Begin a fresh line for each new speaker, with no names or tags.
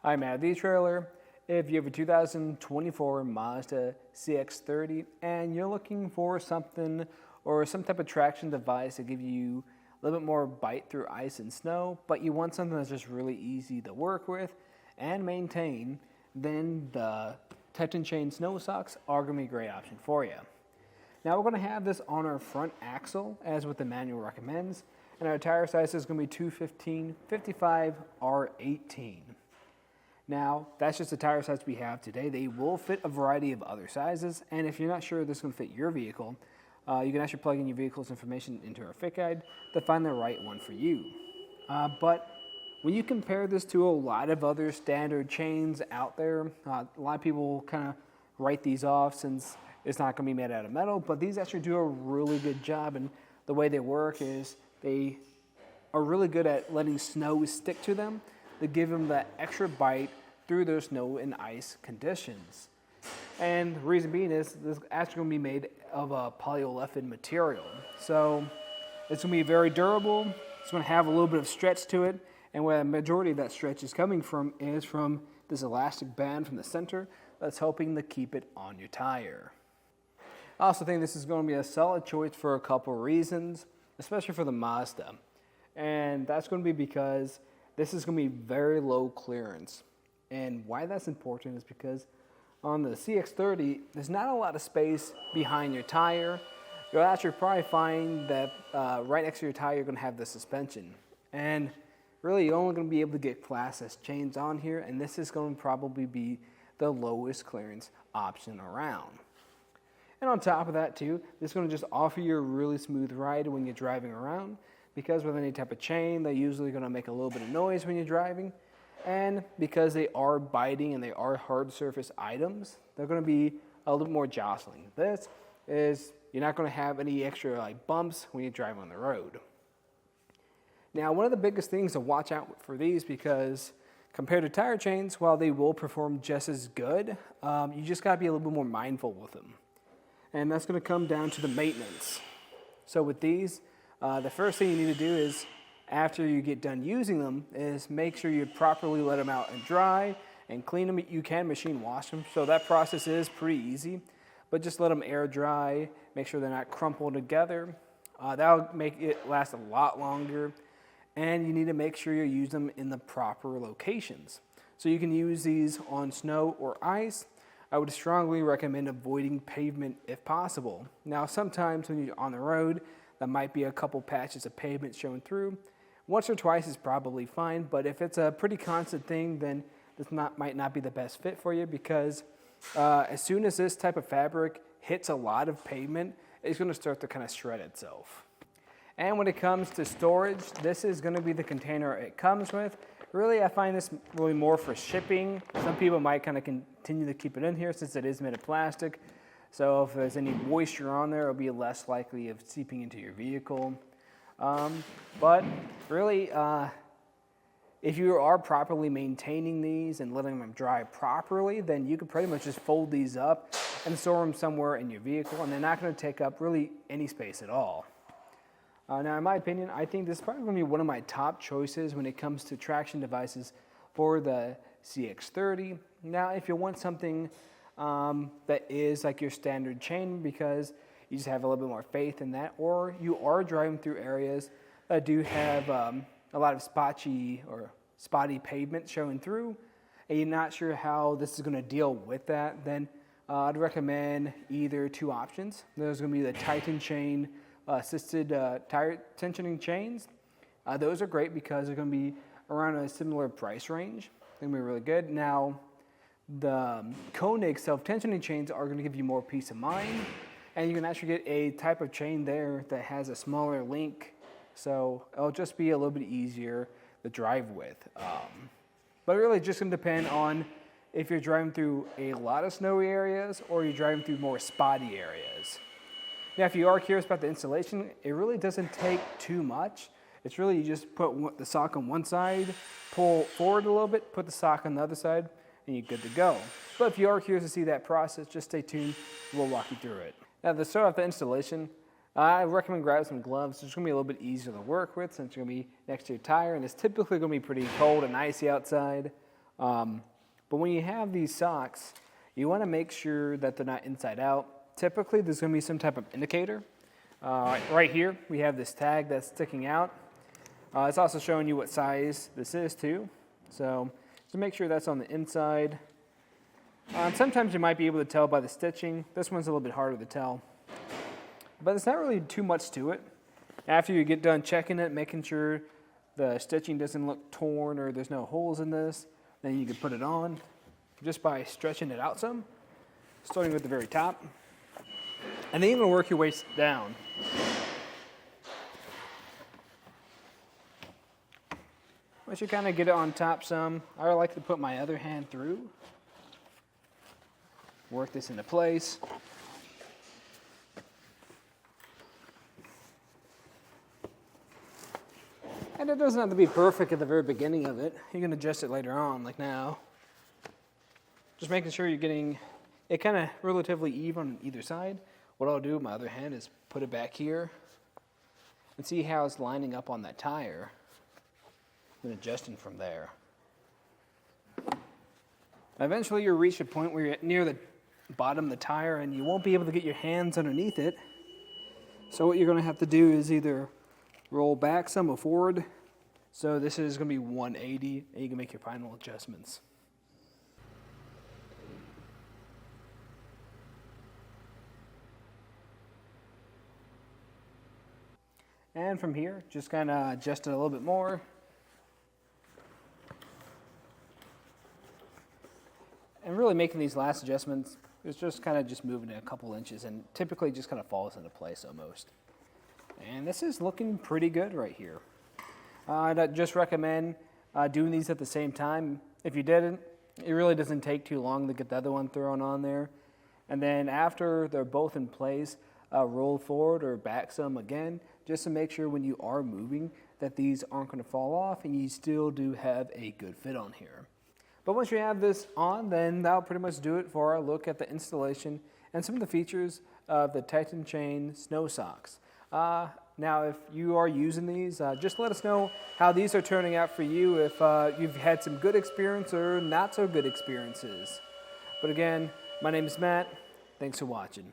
I'm at the trailer. If you have a 2024 Mazda CX-30 and you're looking for something or some type of traction device to give you a little bit more bite through ice and snow, but you want something that's just really easy to work with and maintain, then the Titan Chain Snow Socks are going to be a great option for you. Now we're going to have this on our front axle as what the manual recommends, and our tire size is going to be 215 55 R18. Now, that's just the tire size we have today. They will fit a variety of other sizes, and if you're not sure this is going to fit your vehicle, you can actually plug in your vehicle's information into our fit guide to find the right one for you. But when you compare this to a lot of other standard chains out there, a lot of people kind of write these off since it's not going to be made out of metal, but these actually do a really good job, and the way they work is they are really good at letting snow stick to them to give them that extra bite through those snow and ice conditions. And the reason being is this is actually going to be made of a polyolefin material. So it's going to be very durable, it's going to have a little bit of stretch to it, and where the majority of that stretch is coming from is from this elastic band from the center that's helping to keep it on your tire. I also think this is going to be a solid choice for a couple reasons, especially for the Mazda. And that's going to be because this is going to be very low clearance. And why that's important is because on the CX-30, there's not a lot of space behind your tire. You'll actually probably find that right next to your tire, you're going to have the suspension. And really, you're only going to be able to get Class S chains on here, and this is going to probably be the lowest clearance option around. And on top of that too, this is going to just offer you a really smooth ride when you're driving around, because with any type of chain, they're usually going to make a little bit of noise when you're driving. And because they are biting and they are hard surface items, they're going to be a little more jostling. This is, you're not going to have any extra bumps when you drive on the road. Now, one of the biggest things to watch out for these, because compared to tire chains, while they will perform just as good, you just got to be a little bit more mindful with them. And that's going to come down to the maintenance. So with these, the first thing you need to do is, after you get done using them, is make sure you properly let them out and dry and clean them. You can machine wash them, so that process is pretty easy, but just let them air dry, make sure they're not crumpled together. That'll make it last a lot longer, and you need to make sure you use them in the proper locations. So you can use these on snow or ice. I would strongly recommend avoiding pavement if possible. Now, sometimes when you're on the road, there might be a couple patches of pavement showing through. Once or twice is probably fine, but if it's a pretty constant thing, then this might not be the best fit for you, because as soon as this type of fabric hits a lot of pavement, it's going to start to kind of shred itself. And when it comes to storage, this is going to be the container it comes with. Really, I find this really more for shipping. Some people might kind of continue to keep it in here since it is made of plastic. So if there's any moisture on there, it'll be less likely of seeping into your vehicle. But really, if you are properly maintaining these and letting them dry properly, then you can pretty much just fold these up and store them somewhere in your vehicle, and they're not going to take up really any space at all. Now, in my opinion, I think this is probably going to be one of my top choices when it comes to traction devices for the CX-30. Now, if you want something that is like your standard chain, because you just have a little bit more faith in that, or you are driving through areas that do have a lot of spotty pavement showing through, and you're not sure how this is going to deal with that, then I'd recommend either two options. There's going to be the Titan Chain assisted tire tensioning chains. Those are great because they're going to be around a similar price range. They're going to be really good. Now, the Koenig self-tensioning chains are going to give you more peace of mind, and you can actually get a type of chain there that has a smaller link, so it'll just be a little bit easier to drive with. But really, just going to depend on if you're driving through a lot of snowy areas or you're driving through more spotty areas. Now, if you are curious about the installation, it really doesn't take too much. It's really, you just put the sock on one side, pull forward a little bit, put the sock on the other side, and you're good to go. But if you are curious to see that process, just stay tuned. We'll walk you through it. Now, to start off the installation, I recommend grabbing some gloves. It's going to be a little bit easier to work with since you're going to be next to your tire, and it's typically going to be pretty cold and icy outside. But when you have these socks, you want to make sure that they're not inside out. Typically, there's going to be some type of indicator. Right here, we have this tag that's sticking out. It's also showing you what size this is too. So make sure that's on the inside. Sometimes you might be able to tell by the stitching. This one's a little bit harder to tell. But it's not really too much to it. After you get done checking it, making sure the stitching doesn't look torn or there's no holes in this, then you can put it on just by stretching it out some, starting with the very top. And then you're going to work your way down. Once you kind of get it on top some, I like to put my other hand through. Work this into place. And it doesn't have to be perfect at the very beginning of it. You can adjust it later on, like now. Just making sure you're getting it kind of relatively even on either side. What I'll do with my other hand is put it back here and see how it's lining up on that tire and adjusting from there. Eventually you'll reach a point where you're near the bottom of the tire and you won't be able to get your hands underneath it. So what you're going to have to do is either roll back some or forward. So this is going to be 180 and you can make your final adjustments. And from here, just kind of adjust it a little bit more. And really making these last adjustments is just kind of just moving it a couple inches and typically just kind of falls into place almost. And this is looking pretty good right here. I'd just recommend doing these at the same time. If you didn't, it really doesn't take too long to get the other one thrown on there. And then after they're both in place, roll forward or back some again, just to make sure when you are moving that these aren't going to fall off and you still do have a good fit on here. But once you have this on, then that'll pretty much do it for our look at the installation and some of the features of the Titan Chain snow socks. Now, if you are using these, just let us know how these are turning out for you, if you've had some good experience or not so good experiences. But again, my name is Matt. Thanks for watching.